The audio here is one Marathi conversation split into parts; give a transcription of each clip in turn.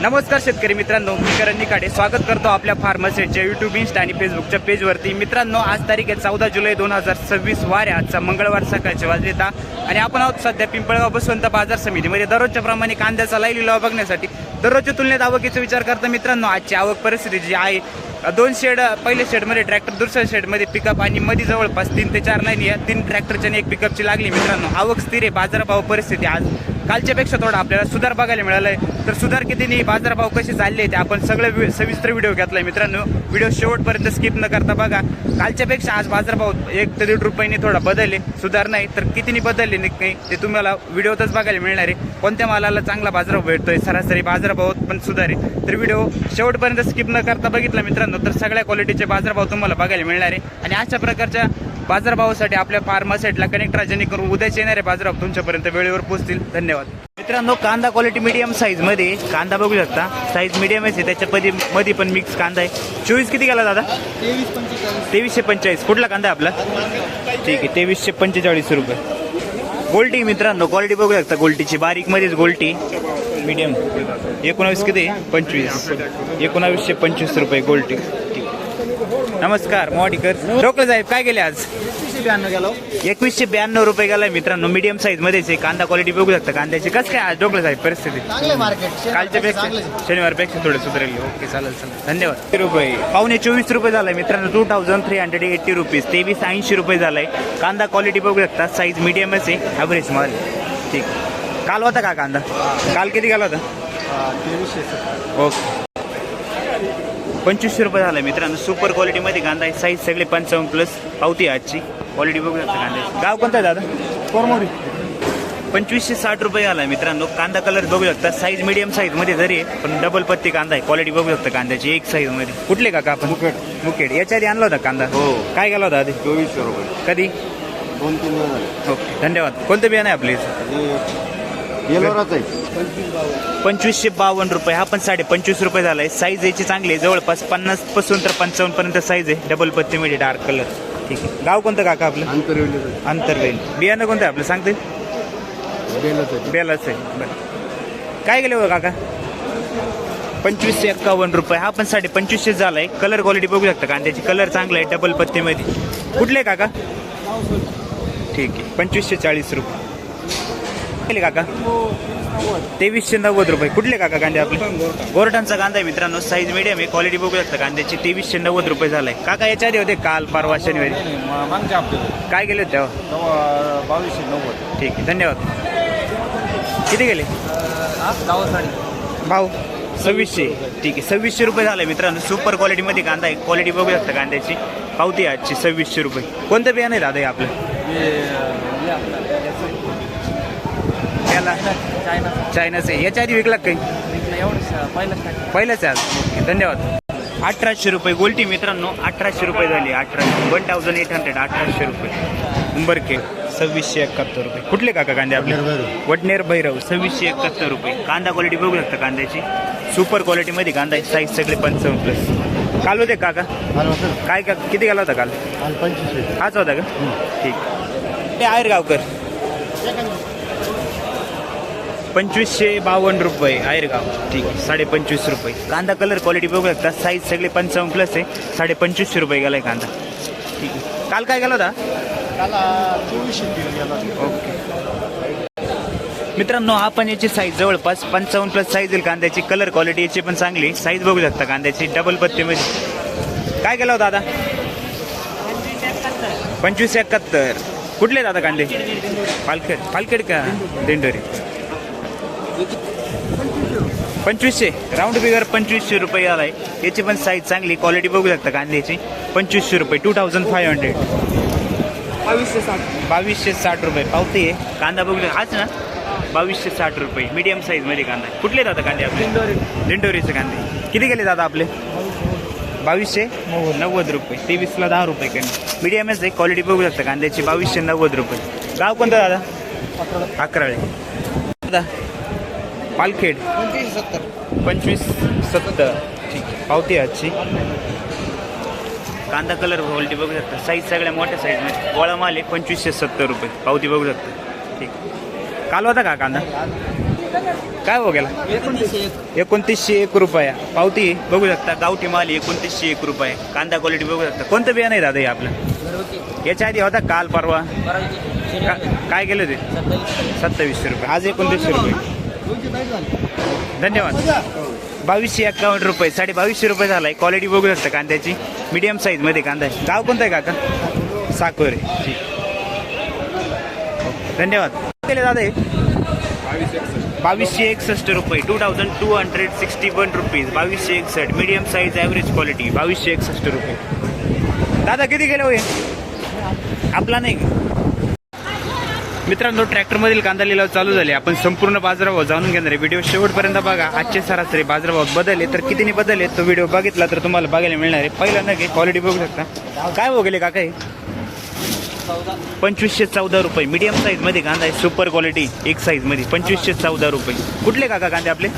नमस्कार शेतकरी मित्रांनो, मी करण निकाडे स्वागत करतो आपल्या फार्मसेटच्या यूट्यूब, इंस्टा आणि फेसबुकच्या पेजवरती. मित्रांनो, आज तारीख आहे 14 जुलै 2026 वार आहे. आजचा मंगळवार सकाळचे वाजले आणि आपण आहोत सध्या पिंपळगाव बसवंत बाजार समितीमध्ये. दररोजच्या प्रमाणे कांद्याचा लाईव्ह लिलाव बघण्यासाठी दररोजच्या तुलनेत आवकीचा विचार करता मित्रांनो आजची आवक परिस्थिती जी आहे, 2 शेड, पहिल्या शेडमध्ये ट्रॅक्टर, दुसऱ्या शेडमध्ये पिकअप आणि मध्ये जवळपास 3 ते 4 लाईन या 3 ट्रॅक्टरच्या आणि 1 पिकअपची लागली. मित्रांनो, आवक स्थिर आहे. बाजारभाव परिस्थिती आज कालच्यापेक्षा थोडा आपल्याला सुधार बघायला मिळाला आहे. तर सुधार किती नाही, बाजारभाव कसे चालले ते आपण सगळं सविस्तर व्हिडिओ घेतलाय. मित्रांनो, व्हिडिओ शेवटपर्यंत स्किप न करता बघा. कालच्यापेक्षा आज बाजारभाव 1 ते 1.5 रुपयांनी थोडा बदलले, सुधार नाही तर कितीनी बदलले नाही ते तुम्हाला व्हिडिओतच बघायला मिळणार आहे. कोणत्या मालाला चांगला बाजारभाव भेटतोय, सरासरी बाजारभावात पण सुधार आहे. तर व्हिडिओ शेवटपर्यंत स्किप न करता बघितला मित्रांनो तर सगळ्या क्वालिटीचे बाजारभाव तुम्हाला बघायला मिळणार आहे. आणि अशा प्रकारच्या बाजारभावासाठी आपल्या फार्मासेटला कनेक्ट राहा, जेणेकरून उद्याचे येणारे बाजारभाव तुमच्यापर्यंत वेळेवर पोहोचतील. धन्यवाद. मित्रांनो, कांदा क्वालिटी मीडियम साईज मध्ये कांदा बघू शकता. साईज मीडियम आहे, त्याच्या मध्ये पण मिक्स कांदा आहे. 24 किती गेला दादा? 2345. कुठला कांदा आहे आपला? ठीक आहे, 2345 रुपये. गोल्टी मित्रांनो, क्वालिटी बघू शकता. गोल्टीची बारीक मध्येच गोल्टी मीडियम. 19 किती? 25. 1925 रुपये गोल्टी. नमस्कार मोवाडीकर. डोकळे साहेब काय गेले आज? 2192 रुपये गेलाय मित्रांनो. मीडियम साईज मध्येच आहे. कांदा क्वालिटी बघू शकता कांद्याची. कसं काय आज डोकळे साहेब परिस्थिती? कालच्या पेक्षा शनिवारपेक्षा थोडे सुधारले. ओके, चालेल. धन्यवाद. रुपये पावणे 24 रुपये झालाय मित्रांनो. 2380 रुपीज. 2380 रुपये झालाय. कांदा क्वालिटी बघू शकता. साईज मीडियमच आहे, ॲव्हरेज माल. ठीक. काल होता का कांदा? काल किती गेला होता? 2300. ओके, 2500 रुपये झाला मित्रांनो. सुपर क्वालिटीमध्ये कांदा आहे. साईज सगळे 55+ पावती आजची. क्वालिटी बघू शकता कांद्याची. गाव कोणतं आहे दादा? कोरमोडी. 2560 रुपये झाला मित्रांनो. कांदा कलर बघू शकता. साईज मीडियम साईज मध्ये जरी आहे पण डबल पत्ती कांदा आहे. क्वालिटी बघू शकता कांद्याची एक साईज मध्ये. कुठले काका आपण? मुखेड. याच्या आधी आणला होता कांदा? हो. काय गेला होता आधी? 2400 रुपये. कधी? 2-3 वेळा. ओके, धन्यवाद. कोणतं बियाणं आहे आपले? 2552 रुपये. हा पण 25.5 रुपये झालाय. साईज याची चांगली आहे. जवळपास 50 पासून तर 55 पर्यंत साईज आहे. डबल पत्तीमध्ये डार्क कलर. ठीक आहे. गाव कोणतं काका आपलं? अंतरवेल. बियाणं कोणतं आहे आपलं सांगते? बेलाच आहे. बरं, काय गेले हो काका? 2551 रुपये. हा पण 25.5 झालाय. कलर क्वालिटी बघू शकता कांद्याची. कलर चांगला आहे डबल पत्तीमध्ये. कुठले काका? ठीक आहे, 2540 रुपये काका. 2390 रुपये. कुठले काका कांदे आपले? गोरटांचा कांदा आहे मित्रांनो. साईज मीडियम आहे. क्वालिटी बघू शकता कांद्याची. 2390 रुपये झालाय. काका याच्या आधी होते काल परवा शनिवारी? काय गेले होते तेव्हा? 2290. ठीक आहे, धन्यवाद. किती गेले भाऊ? 2600. ठीक आहे, 2600 रुपये झाले मित्रांनो. सुपर क्वालिटीमध्ये कांदा आहे. क्वालिटी बघू शकता कांद्याची. पावती आजची 2600 रुपये. कोणतं बियाणं आहे दादा हे आपलं? चायनाच आहे. याच्या आधी विकला काही? पहिलंच आहे आज. ओके, धन्यवाद. 1800 रुपये गोल्टी मित्रांनो. 1800 रुपये झाली. 1800 1800 रुपये. उंबरखेड 2671 रुपये. कुठले काका कांदे आपले? वडनेर भैरव. 2671 रुपये. कांदा क्वालिटी बघू शकता कांद्याची. सुपर क्वालिटीमध्ये कांदा आहे. साईज सगळे 55+. काल होते काका? काय का किती गेला होता काल? 2500. हाच होता का? ठीक. ते आहेर गावकर. 2552 रुपये आयरगाव. ठीक आहे, 25.5 रुपये. कांदा कलर क्वालिटी बघू शकता. साईज सगळे 55+ आहे. 2550 रुपये गेलाय कांदा. ठीक आहे. काल काय गेला होता? 2400. ओके मित्रांनो, आपण याची साईज जवळपास 55+ साईज येईल कांद्याची. कलर क्वालिटी याची पण चांगली. साईज बघू शकता कांद्याची डबल पत्तीमध्ये. काय गेला होता दादा? 2571. कुठले दादा कांदे? पालखेड का दिंडोरी? 2500. राऊंड फिगर 2500 रुपये आलाय. याची पण साईज चांगली. क्वालिटी बघू शकता कांद्याची. 2500 रुपये. 2500. 2260 रुपये पावती आहे. कांदा बघू शकता. हाच ना? 2260 रुपये. मीडियम साईज मध्ये कांदा. कुठले दादा कांदे आपले? दिंडोरीचे कांदे. किती गेले दादा आपले? 2290 रुपये. 23ला 10 रुपये कमी. मीडियमच आहे. क्वालिटी बघू शकता कांद्याची. 2290 रुपये. गाव कोणतं दादा? अकराळे. दादा पालखेड. 2570. ठीक आहे, पावती आजची. कांदा कलर क्वालिटी बघू शकता. साईज सगळ्या मोठ्या साईजमध्ये. गोळा माल आहे. 2570 रुपये. पावती बघू शकता. ठीक. काल होता का कांदा? काय हो गेला? 2901 रुपया पावती बघू शकता. गावठी माल 2901 रुपये. कांदा क्वालिटी बघू शकता. कोणतं बियाणं आहे दादा हे आपलं? याच्या आधी होता काल परवा काय केलं ते? 2700 रुपये. आज 2900 रुपये. धन्यवाद. 2251 रुपये. 2250 रुपये झालाय. क्वालिटी बघू शकता कांद्याची. मीडियम साईज मध्ये कांदा आहे. गाव कोणतं आहे काका? साकोरे. ठीक. धन्यवाद. केले दादा हे? 2261 रुपये. 2261 rupees. 2261. Medium size average quality. 2261 रुपये. दादा किती गेले हो हे? आपला नाही. मित्रांनो, ट्रॅक्टरमधील कांदा लिलाव चालू झाले. आपण संपूर्ण बाजारभाव जाणून घेणार आहे. व्हिडिओ शेवटपर्यंत बघा. आजचे सरासरी बाजारभाव बदलले तर कितीने बदलले तो व्हिडिओ बघितला तर तुम्हाला बघायला मिळणार आहे. पहिला नक्की क्वालिटी बघू शकता. काय हो गेले काका हे? 2514 रुपये. मीडियम साईज मध्ये कांदा आहे. सुपर क्वालिटी एक साईज मध्ये. 2514 रुपये. कुठले काका कांदे आपले?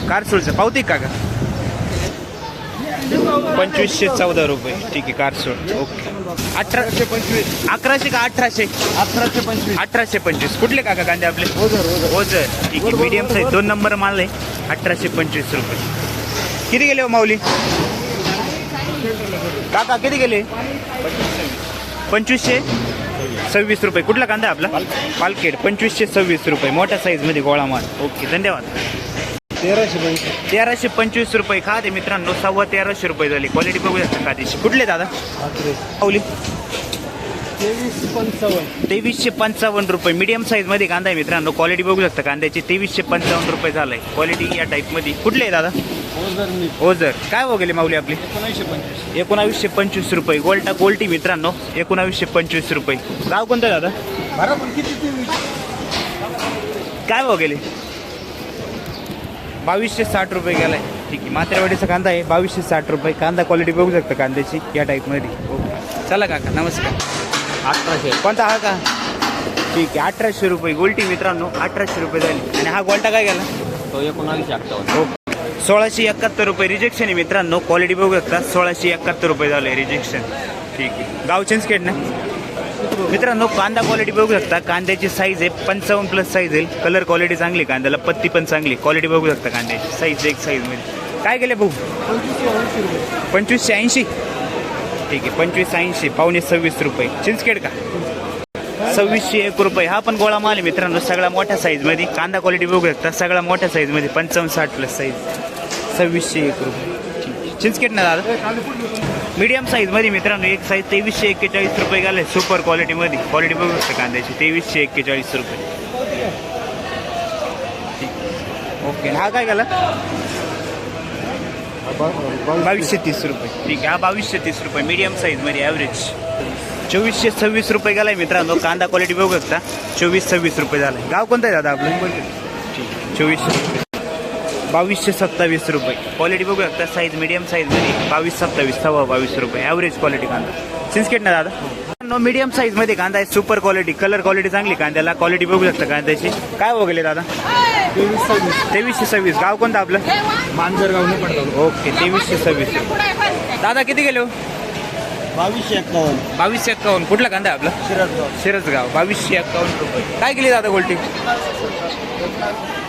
कारसूळचे. पावती काका? 2514 रुपये. ठीक आहे. कारसूळ. ओके. 1825. 1100 का 1800? 1825. 1825. कुठले काका कांदे आपले? ओझर. ठीक आहे. मीडियम साईज 2 नंबर माल आहे. 1825 रुपये. किती गेले हो माऊली? काका किती गेले? 2526 रुपये. कुठला कांदा आपला? पालखेड. 2526 रुपये. मोठ्या साईज मध्ये गोळा माल. ओके. धन्यवाद. 1325 रुपये. खाते मित्रांनो 1350 रुपये झाले. क्वालिटी बघू शकता खाद्याची. कुठले दादा? पावली. 2355 रुपये. मीडियम साईज मध्ये कांदा आहे मित्रांनो. क्वालिटी बघू शकता कांद्याची. 2355 रुपये झालाय. क्वालिटी या टाईप मध्ये. कुठले आहे दादा? ओझर. काय हो गेले माऊली आपली? 1925 रुपये. गोल्टी मित्रांनो 1925 रुपये. गाव कोणतं दादा? काय हो गेले? 2260 रुपये गेलाय. ठीक आहे. मात्रेवाडीचा कांदा आहे. 2260 रुपये. कांदा क्वालिटी बघू शकता कांद्याची या टाईप मध्ये. ओके. चला काका नमस्कार. 1800. कोणता हा का? ठीक आहे. 1800 रुपये. गोल्टी मित्रांनो 1800 रुपये झाली. आणि हा गोल्टा काय गेला? तो 1951. ओके. 1671 रुपये. रिजेक्शन आहे मित्रांनो. क्वालिटी बघू शकता. 1671 रुपये झाले रिजेक्शन. ठीक आहे. गाव चिंचखेड ना मित्रांनो. कांदा क्वालिटी बघू शकता. कांद्याची साईज आहे 55+ साईज आहे. कलर क्वालिटी चांगली. कांद्याला पत्ती पण चांगली. क्वालिटी बघू शकता कांद्याची. साईज एक साईज मध्ये. काय गेले भाऊ? 2580. ठीक आहे. 2580. 2526 रुपये. चिंचखेड का? 2601 रुपये. हा पण गोळा माल आहे मित्रांनो. सगळा मोठ्या साईज मध्ये. कांदा क्वालिटी बघू शकता. सगळा मोठ्या साईज मध्ये. 55-60+ साईज. 2601 रुपये. चिंचखेड ना दादा. मीडियम साईज मध्ये मित्रांनो एक साईज 2341 रुपये गेले. सुपर क्वालिटी मध्ये. क्वालिटी बघू शकता कांद्याची. 2341 रुपये. ओके. हा काय गेला? 2230 रुपये. ठीक आहे. हा 2230 रुपये. मीडियम साईज मध्ये ॲव्हरेज. 2426 रुपये गेलाय मित्रांनो. कांदा क्वालिटी बघू शकता. 2426 रुपये झालाय. गाव कोणतं आहे दादा आपलं? ठीक आहे. 2400 रुपये. 2227 रुपये. क्वालिटी बघू शकता. साईज मीडियम साईज मध्ये. 2227. 22 रुपये. ॲव्हरेज क्वालिटी कांदा. चिंचखेड ना दादा. नो मीडियम साईज मध्ये कांदा आहे. Super quality. कलर क्वालिटी चांगली कांद्याला. क्वालिटी बघू शकता कांद्याची. काय हो गेले दादा? 2326. गाव कोणतं आपलं? मांजरगाव नाही पडलं. ओके. 2326. दादा किती गेले हो? 2251. 2251. कुठला कांदा आहे आपला? शिरसगाव. 2251 रुपये. काय केली दादा गोल्टी?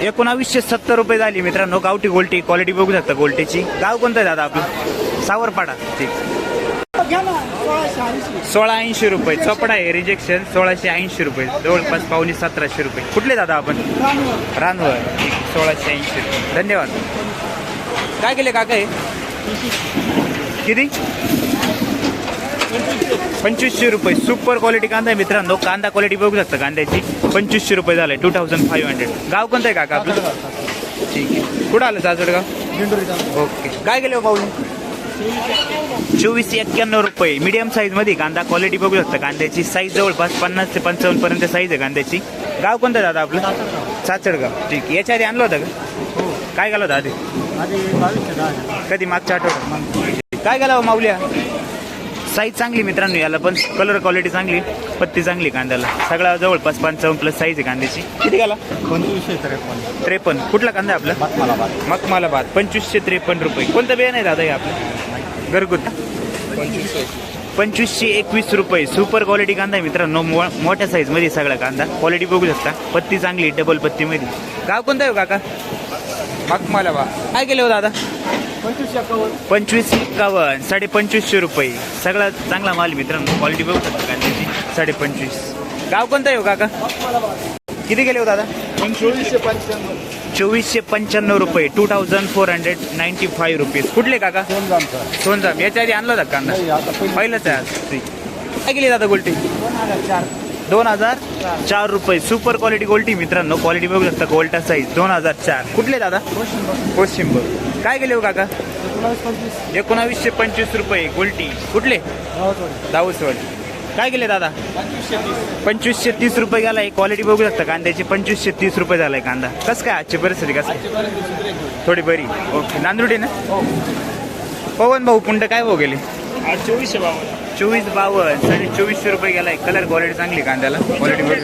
1970 रुपये झाली मित्रांनो. गावठी गोल्टी. क्वालिटी बघू शकता गोल्टीची. गाव कोणतं आहे दादा आपलं? सावरपाडा. ठीक. 1680 रुपये. चपडा आहे. रिजेक्शन 1680 रुपये. जवळपास 1750 रुपये. कुठले दादा आपण? रानवर. 1680 रुपये. धन्यवाद. काय केले काका हे? किती? 2500 रुपये. सुपर क्वालिटी कांदा आहे मित्रांनो. कांदा क्वालिटी बघू शकता कांद्याची. 2500 रुपये झाले. 2500. गाव कोणतं आहे काका आपलं? ठीक आहे. कुठं आलं सासवडगाव? ओके. काय गेले हो पाऊल? 2491 रुपये. मीडियम साईज मध्ये कांदा. क्वालिटी बघू शकता कांद्याची. साईज जवळपास 50 ते 55 पर्यंत साईज आहे कांद्याची. गाव कोणतं दादा आपलं? सासवडगाव. ठीक आहे. याच्या आधी आणलं होतं का? काय गेलं होतं आधी? कधी? मागच्या आठवड्यात. काय गेला हो माऊल्या? साईज चांगली मित्रांनो. याला पण कलर क्वालिटी चांगली. पत्ती चांगली कांद्याला. सगळा जवळपास 55+ साईज आहे कांद्याची. किती गेला? 2553. कुठला कांदा आहे आपला? मखमालाबाद. 2553 रुपये. कोणतं बियाणं आहे दादा हे आपलं? घरगुती. 2521 रुपये. सुपर क्वालिटी कांदा आहे मित्रांनो. मोठ्या साईज मध्ये सगळा कांदा. क्वालिटी बघू शकता. पत्ती चांगली. डबल पत्ती मध्ये. गाव कोणतं आहे हो काका? बाकमाला बा काय केले हो दादा? 2551. 2551 2550 रुपये. सगळा चांगला माल मित्रांनो, क्वालिटी बघू शकता कांद्याची. 2550. गाव कोणतं आहे हो काका? किती गेले हो दादा? 2495. 2495 रुपये. 2495 रुपीज. कुठले काका? सोनजाम. याच्या आधी आणला होता कांदा? पहिलंच आहे आज. ठीक. काय केली दादा गोल्टी? 2004 रुपये. सुपर क्वालिटी गोल्टी मित्रांनो, क्वालिटी बघू शकता. गोल्टा साईज 2004. कुठले दादा? कोशिंबर. काय गेले हो काका? 1925 रुपये गोल्टी. कुठले? दाऊसवाडी. काय गेले दादा? 2530 रुपये गेलाय. क्वालिटी बघू शकता कांद्याची. 2530 रुपये झालाय कांदा. कसं काय आजची परिस्थिती? कसं थोडी बरी? ओके. नांदुर्डी ना? पवन भाऊ पुंड काय भाऊ गेले? 2452 2400 रुपये गेलाय. कलर क्वालिटी चांगली कांद्याला. क्वालिटी बघू.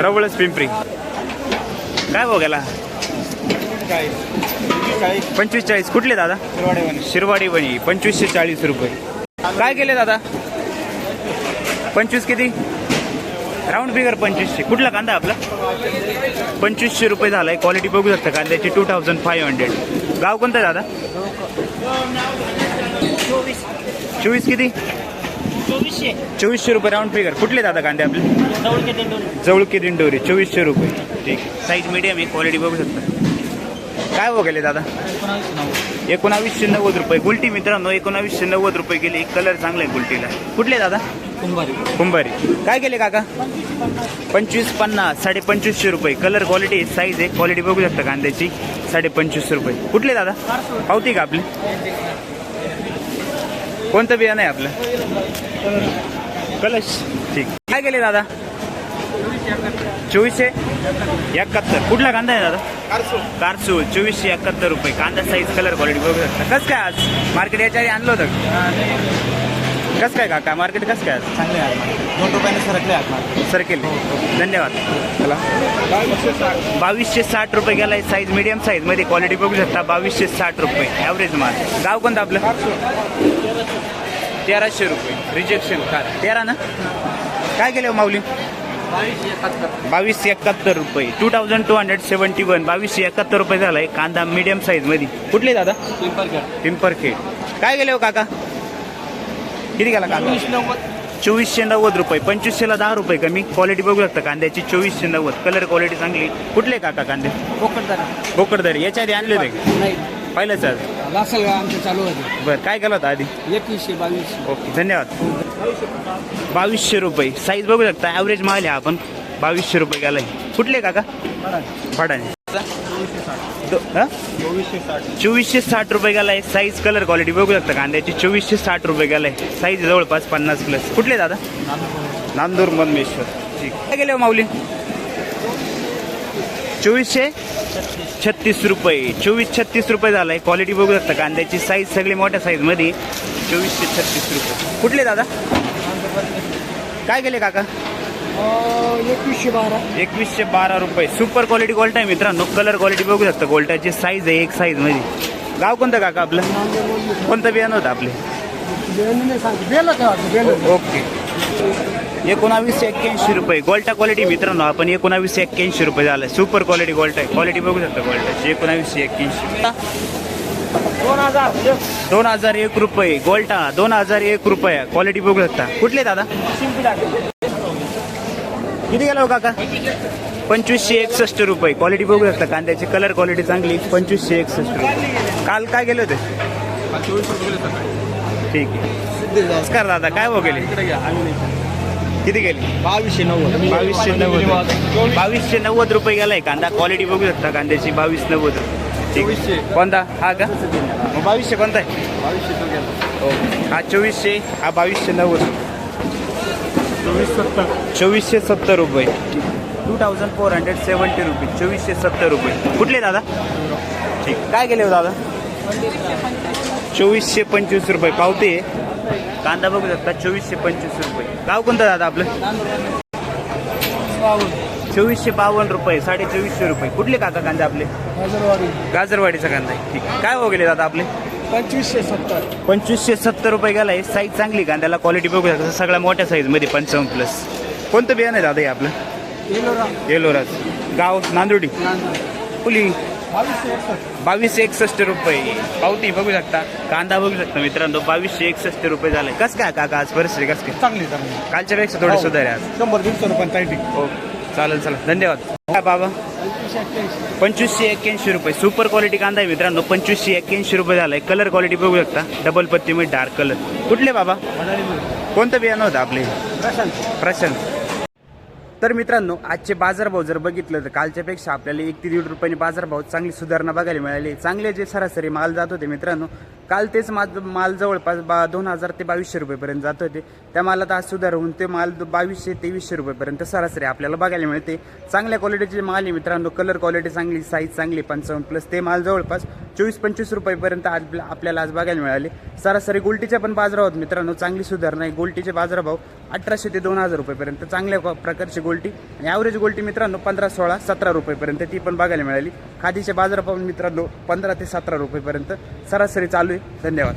रवळच पिंपरी. काय भाऊ गेला? 2540. कुठले दादा? शिरवाडी बनी. 2540 रुपये. काय केले दादा? 25 किती? Round figure 2500. कुठला कांदा आपला? 2500 रुपये झालाय. क्वालिटी बघू शकता कांद्याची. 2500. गाव कोणतं दादा? 24 किती? 2400 रुपये राऊंड फिगर. कुठले दादा कांदे आपले? जवळके दिंडोरी. 2400 रुपये. ठीक. साईज मीडियम आहे. क्वालिटी बघू शकता. काय हो गेले दादा? 1990 रुपये. गुलटी मित्रांनो 1990 रुपये गेली. कलर चांगला आहे गुलटीला. कुठले दादा? कुंभारी. काय केले काका? 2550 2500 रुपये. कलर क्वालिटी साईज आहे. क्वालिटी बघू शकता कांद्याची. 2550 रुपये. कुठले दादा? पावती का आपली? कोणतं बियाणं आहे आपलं? कलश. ठीक. काय केले दादा? 2471. कुठला कांदा आहे दादा? कारसूल. 2471 रुपये. कांदा साईज कलर क्वालिटी बघू शकता. कसं काय आज मार्केट? याच्या आधी आणलं होतं? कसं काय काका मार्केट? कसं काय आज? चांगले आहे 2 रुपयाने सरकले सरकेल. धन्यवाद. चला. 2260 रुपये गेलाय. साईज मीडियम साईज मध्ये. क्वालिटी बघू शकता. 2260 रुपये. ॲव्हरेज माल. गाव कोणतं आपलं? 1300 रुपये. रिजेक्शन कार 13 ना? काय केले हो माऊली? 2271 रुपये. 2271. 2271 रुपये झालाय. कांदा मीडियम साईज मध्ये. कुठले दादा? पिंपरखेड. काय गेले हो काका? किती गेला कांदा? 2490 रुपये. 2500ला 10 रुपये कमी. क्वालिटी बघू शकता कांद्याची. 2490. कलर क्वालिटी चांगली. कुठले काका कांदे? बोकडदारी. याच्या आधी आणले होते? पहिलंच आज. आमचं चालू होते. बरं. काय केलं होतं आधी? 2122. ओके. धन्यवाद. 2200 रुपये. साईज बघू शकता. ॲव्हरेज माल आहे आपण. 2200 रुपये गेलाय. कुठले काका? भाडाने. 2460 रुपये गेलाय. साईज कलर क्वालिटी बघू शकता कांद्याची. 2460 रुपये गेलाय. साईज जवळपास 50 प्लस. कुठले दादा? नांदूर मधमेश्वर. ठीक. काय गेले हो माऊली? 2436 रुपये. 2436 रुपये झालाय. क्वालिटी बघू शकता कांद्याची. साईज सगळी मोठ्या साईज मध्ये. 2436 रुपये. कुठले दादा? काय गेले काका? 2112 रुपये. सुपर क्वालिटी गोल्ट आहे मित्रांनो. कलर क्वालिटी बघू शकता. गोल्टाची साईज आहे एक साईज मध्ये. गाव कोणतं काका आपलं? कोणतं बियाणं होतं आपले? ओके. 1981 रुपये. गोल्टा क्वालिटी मित्रांनो आपण 1981 रुपये झालं. सुपर क्वालिटी गोल्ट आहे. क्वालिटी बघू शकता गोल्टाची. 1981. 2001 रुपये. गोल्टा 2001 रुपये. क्वालिटी बघू शकता. कुठले दादा? किती गेला हो काका? 2561 रुपये. क्वालिटी बघू शकता कांद्याची. कलर क्वालिटी चांगली. 2561 रुपये. काल काय गेले होते? 24 रुपये. ठीक आहे. नमस्कार दादा. काय भाव गेले? किती गेले? 2290 रुपये गेलाय कांदा. क्वालिटी बघू शकता कांद्याची. 2290. ठीक. कोणता? हा का? मग 2200 कोणता आहे? 2200. हा 2400. हा 2290. 2470 रुपये. 2470 रुपये. 2470 रुपये. कुठले दादा? ठीक. काय गेले हो दादा? 2425 रुपये. पावते कांदा बघू शकता. 2425 रुपये. गाव कोणतं दादा आपलं? 2452 रुपये. 2450 रुपये. कुठले काका कांदे आपले? गाजरवाडीचा कांदा आहे. ठीक. काय हो गेले दादा आपले? 2570 रुपये गेलाय. साईज चांगली कांद्याला. क्वालिटी बघू शकता. सगळ्या मोठ्या साईज मध्ये 55 प्लस. कोणतं बियाणं आहे दादा हे आपलं? येलोराज. गाव नांदुर्डी. काकुली 2261 रुपये. पावती बघू शकता, कांदा बघू शकता मित्रांनो, 2261 रुपये झाले. कसं काय काका आज परिस्थिती कसं काय? चांगली कालच्या पेक्षा थोडी सुधार आहे आज. 100-150 रुपयांचा ओके चालेल चला धन्यवाद. काय बाबा 2581 रुपये. सुपर क्वालिटी कांदा आहे मित्रांनो, 2581 रुपये झालाय. कलर क्वालिटी बघू शकता, डबल पत्ती मध्ये डार्क कलर. कुठले बाबा, कोणतं बियाणं होतं आपले? प्रशांत. तर मित्रांनो आजचे बाजारभाव जर बघितलं तर कालच्यापेक्षा आपल्याला 1 ते 1.5 रुपयांनी बाजारभाव चांगली सुधारणा बघायला मिळाली. चांगले जे सरासरी माल जात होते मित्रांनो, काल तेच माल जवळपास 2000 ते 2200 रुपयेपर्यंत जात होते. त्या मालात आज सुधार होऊन ते माल 2200 ते 2300 रुपयेपर्यंत सरासरी आपल्याला बघायला मिळते. चांगल्या क्वालिटीचे माल आहे मित्रांनो, कलर क्वालिटी चांगली, साईज चांगली, 55+ ते माल जवळपास 24-25 रुपयेपर्यंत आज आपल्याला आज बघायला मिळाले. सरासरी गोल्टीच्या पण बाजारभावात मित्रांनो चांगली सुधारणा आहे. गोल्टीचे बाजारभाव 1800 ते 2000 रुपयेपर्यंत चांगल्या प्रकारची गोल्टी आणि ॲव्हरेज गोल्टी मित्रांनो 15, 16, 17 रुपयेपर्यंत ती पण बघायला मिळाली. खादीचे बाजारभाव मित्रांनो 15 ते 17 रुपयेपर्यंत सरासरी चालू आहे. धन्यवाद.